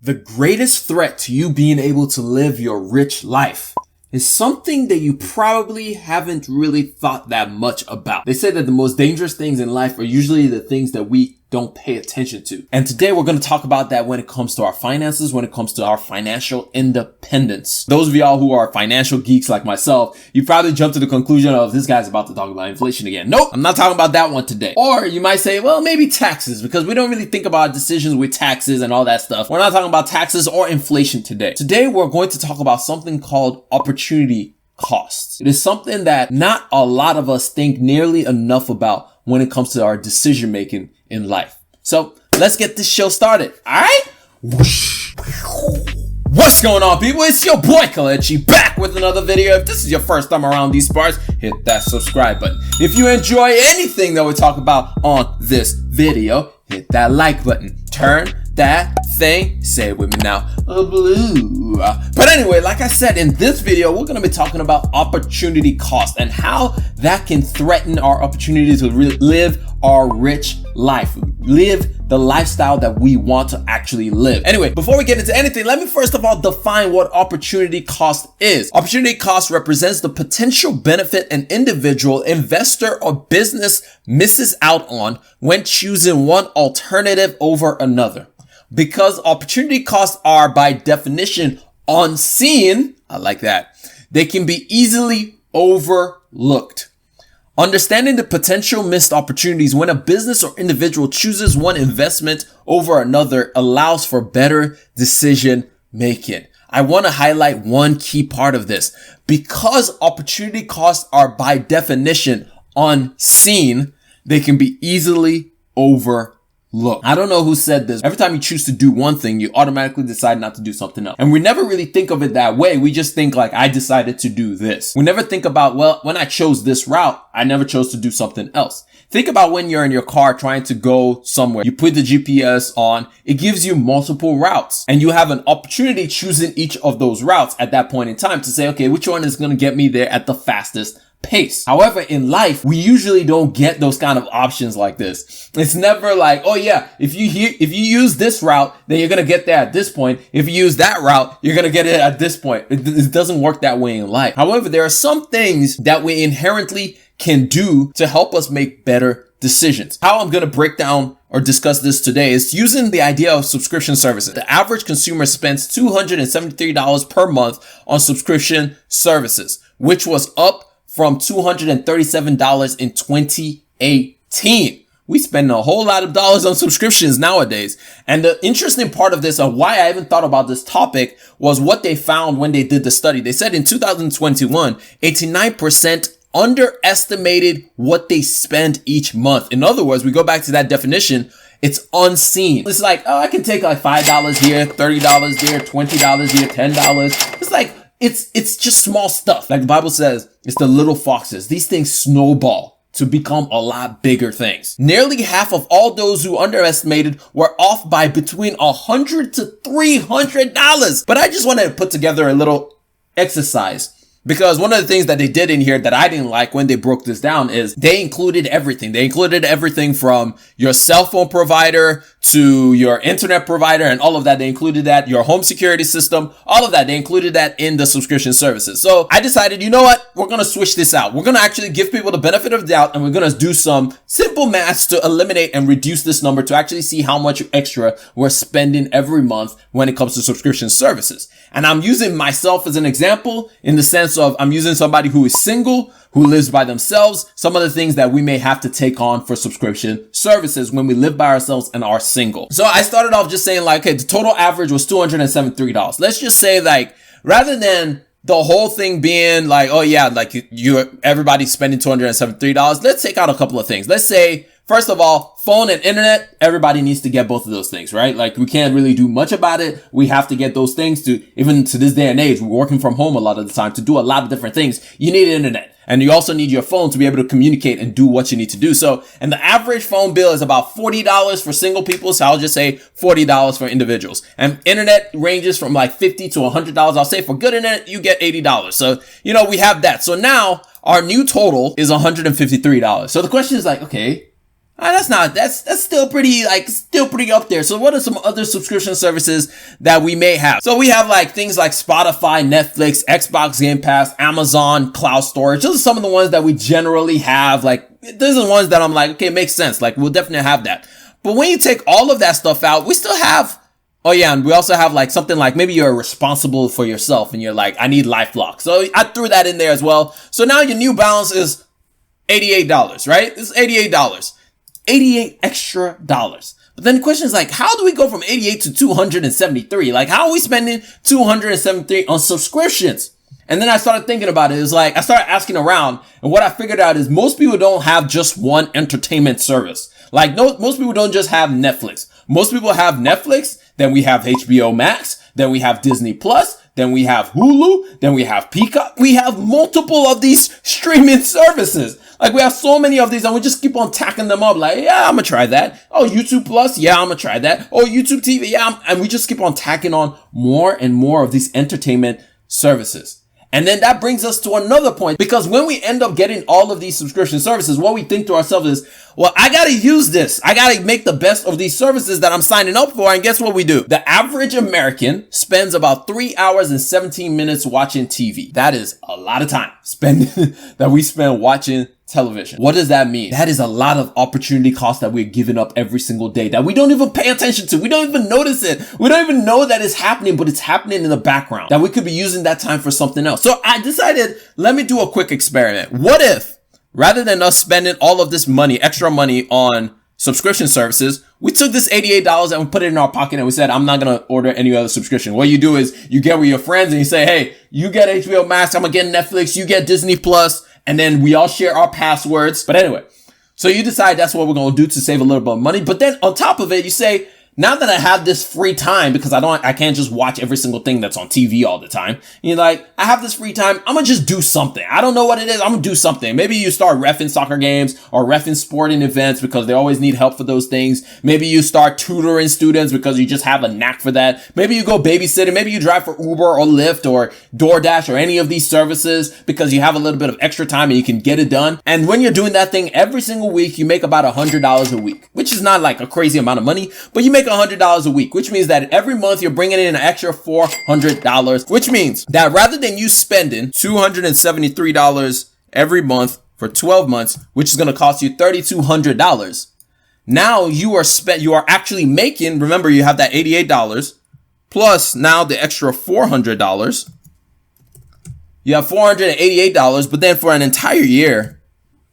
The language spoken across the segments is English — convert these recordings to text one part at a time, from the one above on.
The greatest threat to you being able to live your rich life is something that you probably haven't really thought that much about. They say that the most dangerous things in life are usually the things that we don't pay attention to. And today we're going to talk about that when it comes to our finances, when it comes to our financial independence. Those of y'all who are financial geeks like myself, you probably jump to the conclusion of this guy's about to talk about inflation again. Nope, I'm not talking about that one today. Or you might say, well, maybe taxes, because we don't really think about decisions with taxes and all that stuff. We're not talking about taxes or inflation today. Today we're going to talk about something called opportunity costs. It is something that not a lot of us think nearly enough about when it comes to our decision making in life. So let's get this show started. All right? Whoosh. What's going on, people? It's your boy Kalechi back with another video. If this is your first time around these parts, hit that subscribe button. If you enjoy anything that we talk about on this video, hit that like button. Turn that thing, say it with me now, blue. But anyway, like I said, in this video, we're going to be talking about opportunity cost and how that can threaten our opportunity to live our rich life, live the lifestyle that we want to actually live. Anyway, before we get into anything, let me first of all define what opportunity cost is. Opportunity cost represents the potential benefit an individual, investor, or business misses out on when choosing one alternative over another. Because opportunity costs are by definition unseen, I like that, they can be easily overlooked. Understanding the potential missed opportunities when a business or individual chooses one investment over another allows for better decision making. I want to highlight one key part of this. Because opportunity costs are by definition unseen, they can be easily overlooked. I don't know who said this. Every time you choose to do one thing, you automatically decide not to do something else. And we never really think of it that way. We just think like, I decided to do this. We never think about, well, when I chose this route, I never chose to do something else. Think about when you're in your car trying to go somewhere. You put the GPS on, it gives you multiple routes, and you have an opportunity choosing each of those routes at that point in time to say, okay, which one is going to get me there at the fastest pace. However, in life, we usually don't get those kind of options like this. It's never like, oh yeah, if you use this route, then you're going to get there at this point. If you use that route, you're going to get it at this point. It doesn't work that way in life. However, there are some things that we inherently can do to help us make better decisions. How I'm going to break down or discuss this today is using the idea of subscription services. The average consumer spends $273 per month on subscription services, which was up from $237 in 2018. We spend a whole lot of dollars on subscriptions nowadays. And the interesting part of this, and why I even thought about this topic, was what they found when they did the study. They said in 2021, 89% underestimated what they spend each month. In other words, we go back to that definition, it's unseen. It's like, oh, I can take like $5 here, $30 there, $20 here, $10. It's like, it's just small stuff. Like the Bible says, it's the little foxes. These things snowball to become a lot bigger things. Nearly half of all those who underestimated were off by between $100 to $300. But I just wanted to put together a little exercise, because one of the things that they did in here that I didn't like when they broke this down is they included everything. They included everything from your cell phone provider to your internet provider and all of that. They included that, your home security system, all of that. They included that in the subscription services. So I decided, you know what? We're going to switch this out. We're going to actually give people the benefit of the doubt, and we're going to do some simple maths to eliminate and reduce this number to actually see how much extra we're spending every month when it comes to subscription services. And I'm using myself as an example in the sense of I'm using somebody who is single, who lives by themselves, some of the things that we may have to take on for subscription services when we live by ourselves and are single. So I started off just saying like, okay, the total average was $273. Let's just say like, rather than the whole thing being like, oh yeah, like everybody's spending $273, let's take out a couple of things. Let's say, first of all, phone and internet, everybody needs to get both of those things, right? Like we can't really do much about it. We have to get those things to, even to this day and age, we're working from home a lot of the time to do a lot of different things. You need internet. And you also need your phone to be able to communicate and do what you need to do. So, and the average phone bill is about $40 for single people. So I'll just say $40 for individuals. And internet ranges from like $50 to $100. I'll say for good internet, you get $80. So, we have that. So now our new total is $153. So the question is like, okay, That's still pretty, still pretty up there. So what are some other subscription services that we may have? So we have things like Spotify, Netflix, Xbox Game Pass, Amazon, cloud storage. Those are some of the ones that we generally have. Those are the ones that I'm like, okay, it makes sense. We'll definitely have that. But when you take all of that stuff out, we still have, oh yeah, and we also have something maybe you're responsible for yourself and you're I need LifeLock. So I threw that in there as well. So now your new balance is $88, right? This is $88. 88 extra dollars. But then the question is how do we go from 88 to 273? How are we spending 273 on subscriptions? And then I started thinking about it. It was I started asking around, and what I figured out is most people don't have just one entertainment service. Most people don't just have Netflix. Most people have Netflix, then we have HBO Max, then we have Disney Plus, then we have Hulu, then we have Peacock. We have multiple of these streaming services. We have so many of these and we just keep on tacking them up. Yeah, I'm gonna try that. Oh, YouTube Plus. Yeah, I'm gonna try that. Oh, YouTube TV. Yeah. And we just keep on tacking on more and more of these entertainment services. And then that brings us to another point, because when we end up getting all of these subscription services, what we think to ourselves is, well, I gotta use this. I gotta make the best of these services that I'm signing up for. And guess what we do? The average American spends about 3 hours and 17 minutes watching TV. That is a lot of time that we spend watching television. What does that mean? That is a lot of opportunity cost that we're giving up every single day that we don't even pay attention to. We don't even notice it. We don't even know that it's happening, but it's happening in the background, that we could be using that time for something else. So I decided, let me do a quick experiment. What if, rather than us spending all of this money, extra money on subscription services, we took this $88 and we put it in our pocket and we said, I'm not going to order any other subscription. What you do is you get with your friends and you say, hey, you get HBO Max, I'm going to get Netflix, you get Disney Plus, and then we all share our passwords. But anyway, so you decide that's what we're going to do to save a little bit of money. But then on top of it, you say, now that I have this free time, because I can't just watch every single thing that's on TV all the time. You're I have this free time. I'm going to just do something. I don't know what it is. I'm going to do something. Maybe you start reffing soccer games or reffing sporting events because they always need help for those things. Maybe you start tutoring students because you just have a knack for that. Maybe you go babysitting. Maybe you drive for Uber or Lyft or DoorDash or any of these services because you have a little bit of extra time and you can get it done. And when you're doing that thing every single week, you make about $100 a week, which is not a crazy amount of money, but you make $100 a week, which means that every month you're bringing in an extra $400, which means that rather than you spending $273 every month for 12 months, which is going to cost you $3,200, now you are actually making, remember you have that $88 plus now the extra $400. You have $488, but then for an entire year,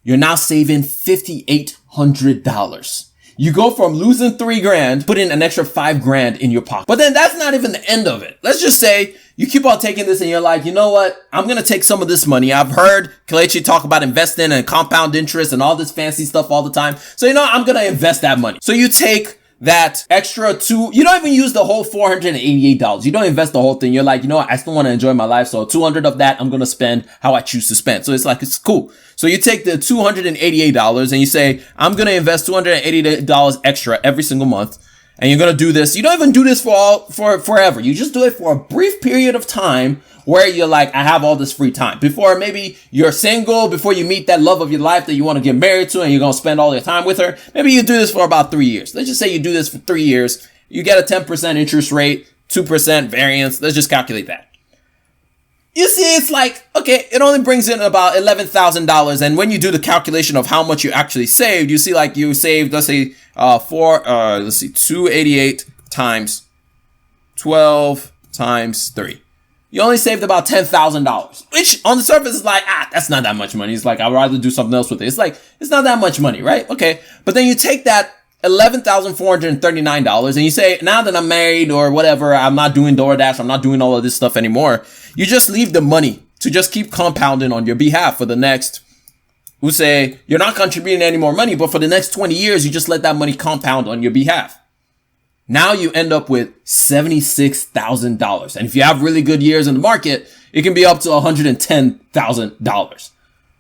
you're now saving $5,800. You go from losing $3,000, put in an extra $5,000 in your pocket. But then that's not even the end of it. Let's just say you keep on taking this and you're like, you know what? I'm going to take some of this money. I've heard Kelechi talk about investing and compound interest and all this fancy stuff all the time. So, I'm going to invest that money. So you take that extra you don't even use the whole $488. You don't invest the whole thing. You're like, I still want to enjoy my life. So 200 of that, I'm going to spend how I choose to spend. So it's cool. So you take the $288 and you say, I'm going to invest $288 extra every single month. And you're going to do this. You don't even do this for forever. You just do it for a brief period of time where you're like, I have all this free time. Before maybe you're single, before you meet that love of your life that you want to get married to and you're going to spend all your time with her. Maybe you do this for about 3 years. Let's just say you do this for 3 years. You get a 10% interest rate, 2% variance. Let's just calculate that. You see, it's okay, it only brings in about $11,000. And when you do the calculation of how much you actually saved, you see you saved, let's say, 288 times 12 times 3. You only saved about $10,000, which on the surface is that's not that much money. It's I'd rather do something else with it. It's not that much money, right? Okay. But then you take that $11,439 and you say, now that I'm married or whatever, I'm not doing DoorDash, I'm not doing all of this stuff anymore. You just leave the money to just keep compounding on your behalf for the next, we'll say you're not contributing any more money, but for the next 20 years, you just let that money compound on your behalf. Now you end up with $76,000. And if you have really good years in the market, it can be up to $110,000,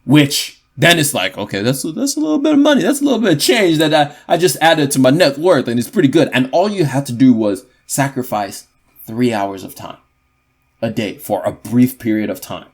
which then it's okay, that's a little bit of money. That's a little bit of change that I just added to my net worth, and it's pretty good. And all you had to do was sacrifice 3 hours of time a day for a brief period of time.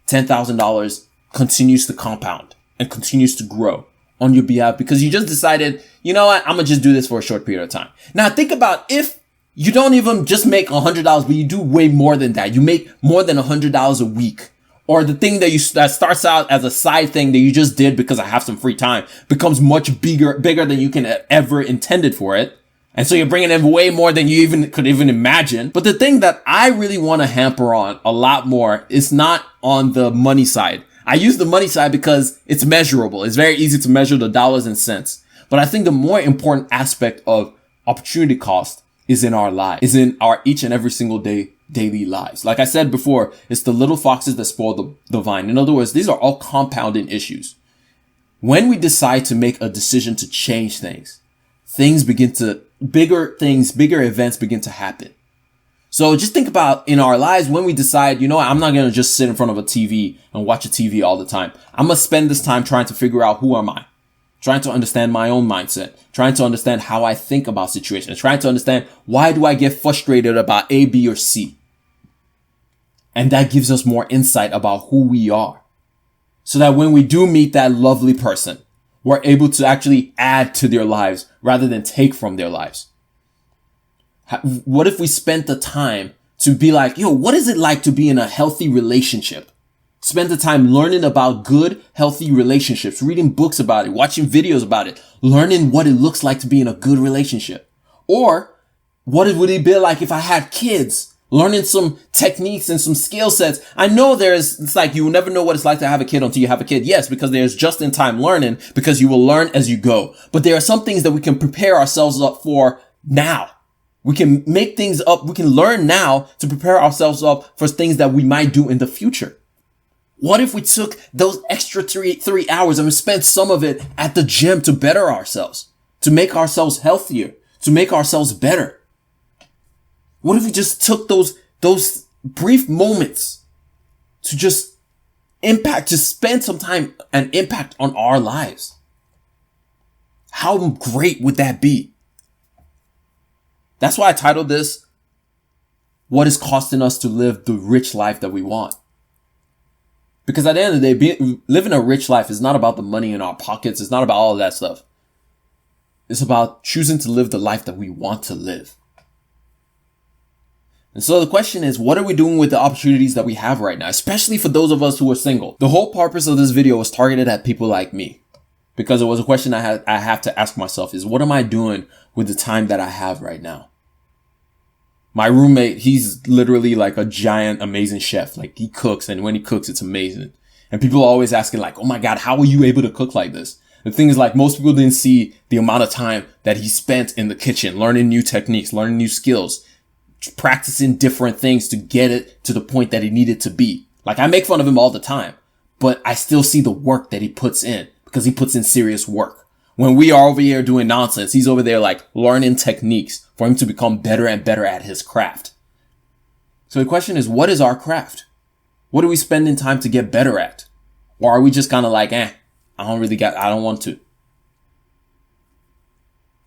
$10,000 continues to compound and continues to grow on your behalf because you just decided, you know what, I'm gonna just do this for a short period of time. Now think about if you don't even just make $100, but you do way more than that. You make more than $100 a week. Or the thing that starts out as a side thing that you just did because I have some free time becomes much bigger than you can ever intended for it. And so you're bringing in way more than you could even imagine. But the thing that I really want to hamper on a lot more is not on the money side. I use the money side because it's measurable. It's very easy to measure the dollars and cents. But I think the more important aspect of opportunity cost is in our lives, is in our each and every single day daily lives. Like I said before, it's the little foxes that spoil the vine. In other words, these are all compounding issues. When we decide to make a decision to change bigger events begin to happen. So just think about in our lives when we decide, you know what, I'm not going to just sit in front of a TV and watch a TV all the time. I'm going to spend this time trying to figure out who am I, trying to understand my own mindset, trying to understand how I think about situations, trying to understand why do I get frustrated about A, B, or C. And that gives us more insight about who we are. So that when we do meet that lovely person, we're able to actually add to their lives rather than take from their lives. What if we spent the time to be like, yo, what is it like to be in a healthy relationship? Spend the time learning about good, healthy relationships, reading books about it, watching videos about it, learning what it looks like to be in a good relationship. Or what would it be like if I had kids? Learning some techniques and some skill sets. I know it's like you will never know what it's like to have a kid until you have a kid. Yes, because there's just-in-time learning because you will learn as you go. But there are some things that we can prepare ourselves up for now. We can make things up. We can learn now to prepare ourselves up for things that we might do in the future. What if we took those extra three hours and we spent some of it at the gym to better ourselves, to make ourselves healthier, to make ourselves better? What if we just took those brief moments to just spend some time and impact on our lives? How great would that be? That's why I titled this, What is Costing Us to Live the Rich Life That We Want? Because at the end of the day, living a rich life is not about the money in our pockets. It's not about all of that stuff. It's about choosing to live the life that we want to live. And so the question is, what are we doing with the opportunities that we have right now, especially for those of us who are single? The whole purpose of this video was targeted at people like me because it was a question I have to ask myself is, what am I doing with the time that I have right now? My roommate, he's literally like a giant, amazing chef. Like he cooks, and when he cooks, it's amazing. And people are always asking like, oh my God, how are you able to cook like this? The thing is like most people didn't see the amount of time that he spent in the kitchen, learning new techniques, learning new skills, practicing different things to get it to the point that it needed to be. Like I make fun of him all the time, but I still see the work that he puts in because he puts in serious work. When we are over here doing nonsense, he's over there like learning techniques for him to become better and better at his craft. So the question is, what is our craft? What are we spending time to get better at? Or are we just kind of like, I don't want to.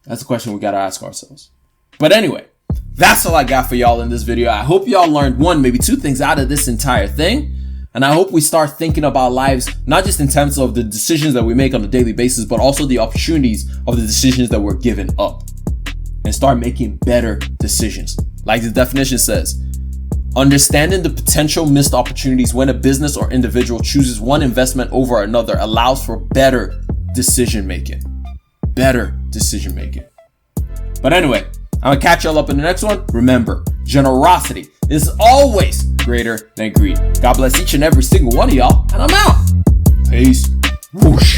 That's the question we got to ask ourselves. But anyway, that's all I got for y'all in this video. I hope y'all learned one, maybe two things out of this entire thing. And I hope we start thinking about lives, not just in terms of the decisions that we make on a daily basis, but also the opportunities of the decisions that we're giving up. And start making better decisions. Like the definition says, understanding the potential missed opportunities when a business or individual chooses one investment over another allows for better decision making. Better decision making. But anyway, I'm gonna catch y'all up in the next one. Remember, generosity is always greater than greed. God bless each and every single one of y'all, and I'm out. Peace. Whoosh.